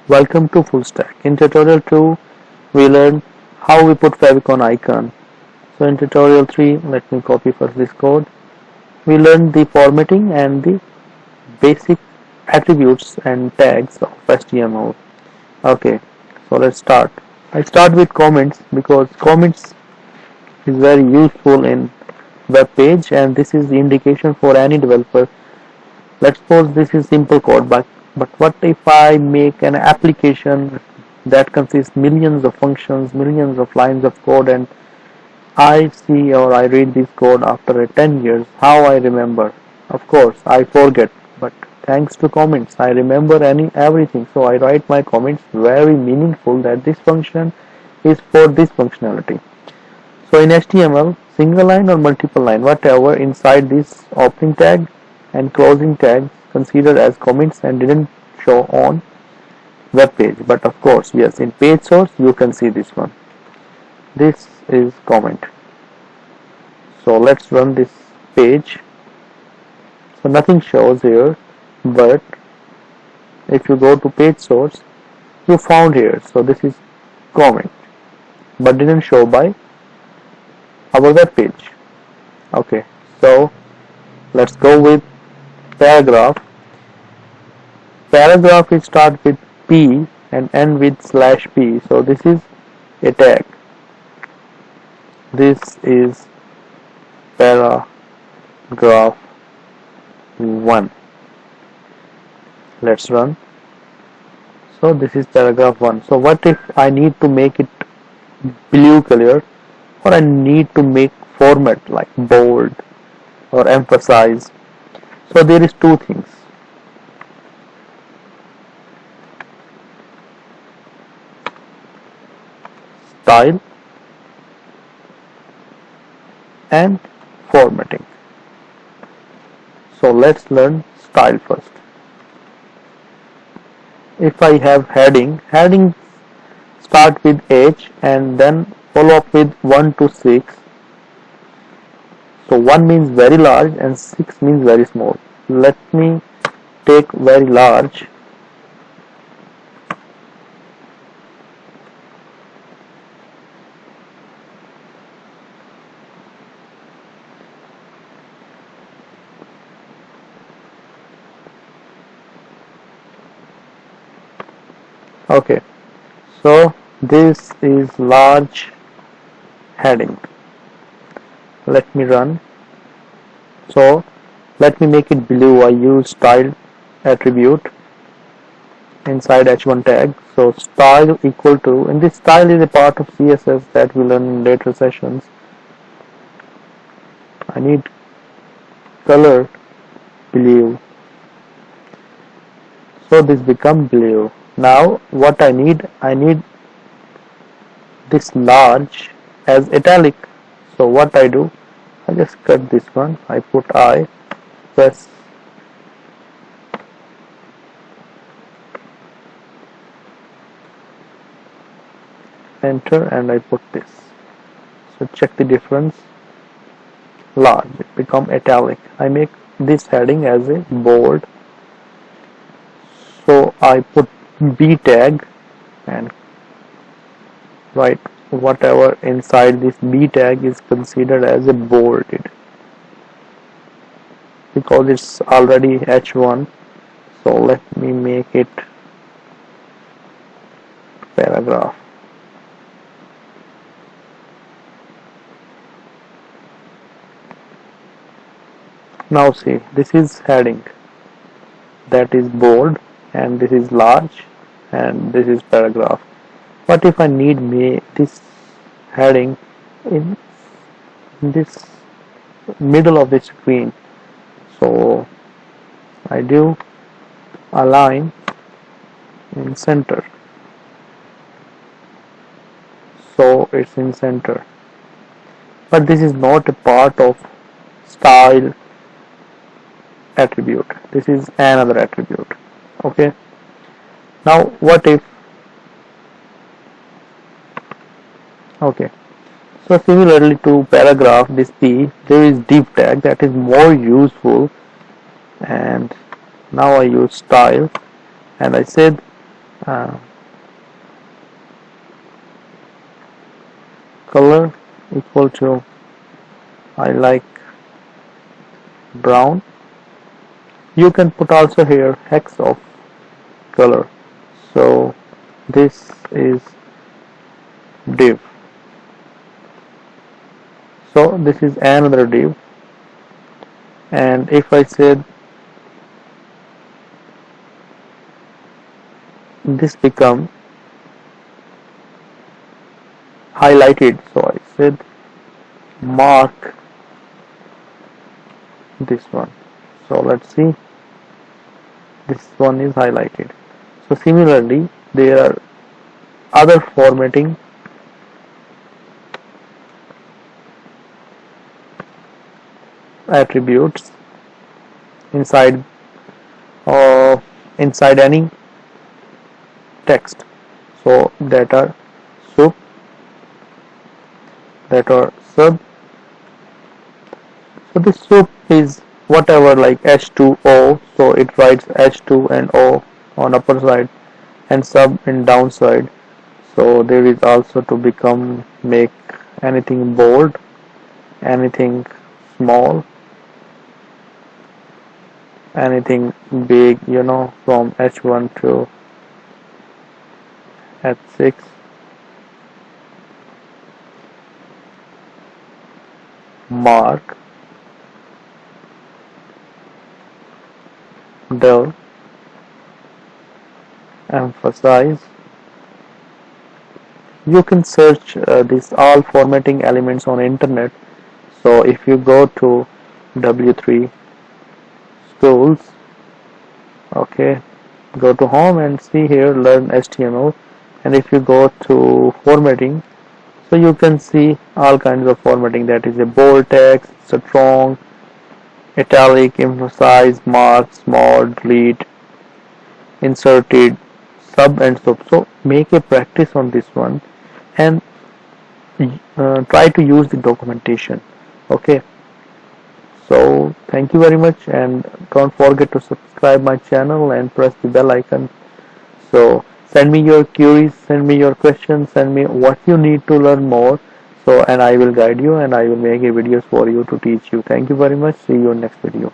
Welcome to FullStack. In tutorial 2, we learned how we put favicon icon. So in tutorial 3, let me copy first this code. We learned the formatting and the basic attributes and tags of HTML. Okay, so let's start. I start with comments because comments is very useful in web page, and this is the indication for any developer. Let's suppose this is simple code, but what if I make an application that consists millions of functions, millions of lines of code, and I see or I read this code after 10 years? How I remember? Of course, I forget, but thanks to comments, I remember everything. So I write my comments very meaningful that this function is for this functionality. So in HTML, single line or multiple line, whatever inside this opening tag and closing tag considered as comments and didn't show on web page. But of course, yes, in page source you can see this one. This is comment. So let's run this page. So nothing shows here, but if you go to page source, you found here. So this is comment, but didn't show by our web page. Okay, so let's go with paragraph. Paragraph is start with P and end with /P. So this is a tag. This is paragraph 1. Let's run. So this is paragraph 1. So what if I need to make it blue color, or I need to make format like bold or emphasize? So there is two things. Style and formatting. So let's learn style first. If I have heading start with H and then follow up with 1 to 6. So 1 means very large and 6 means very small. Let me take very large. Okay, so this is large heading. Let me run. So let me make it blue. I use style attribute inside h1 tag. So style equal to, and this style is a part of CSS that we learn in later sessions. I need color blue. So this becomes blue. Now what I need this large as italic. So what I do, I just cut this one, I put I, press enter, and I put this. So check the difference. Large, it become italic. I make this heading as a bold. So I put B tag and write whatever inside this B tag is considered as a bolded, because it's already H1. So let me make it paragraph. Now see, this is heading that is bold, and this is large, and this is paragraph. What if I need this heading in this middle of the screen? So I do align in center, so it's in center. But this is not a part of style attribute. This is another attribute. Okay, now what if, okay, so similarly to paragraph, this P, there is div tag that is more useful, and now I use style, and I said uh, color equal to I like brown. You can put also here hex of color. So this is div. So this is another div, and if I said this become highlighted, so I said mark this one. So let's see, this one is highlighted. So similarly there are other formatting attributes inside inside any text. So that are sub, that are sub. So this sub is whatever like H2O, so it writes H2 and O on upper side and sub in downside. So there is also to become make anything bold, anything small, anything big, from H1 to H6. Mark, dull, emphasize. You can search these all formatting elements on internet. So if you go to W3 schools, okay, go to home and see here learn HTML, and if you go to formatting, so you can see all kinds of formatting, that is a bold text, strong, italic, emphasize, mark, small, delete, inserted, sub and sub. So make a practice on this one and try to use the documentation. Okay, so thank you very much, and don't forget to subscribe my channel and press the bell icon. So send me your queries, send me your questions, send me what you need to learn more, so and I will guide you and I will make a videos for you to teach you. Thank you very much. See you in next video.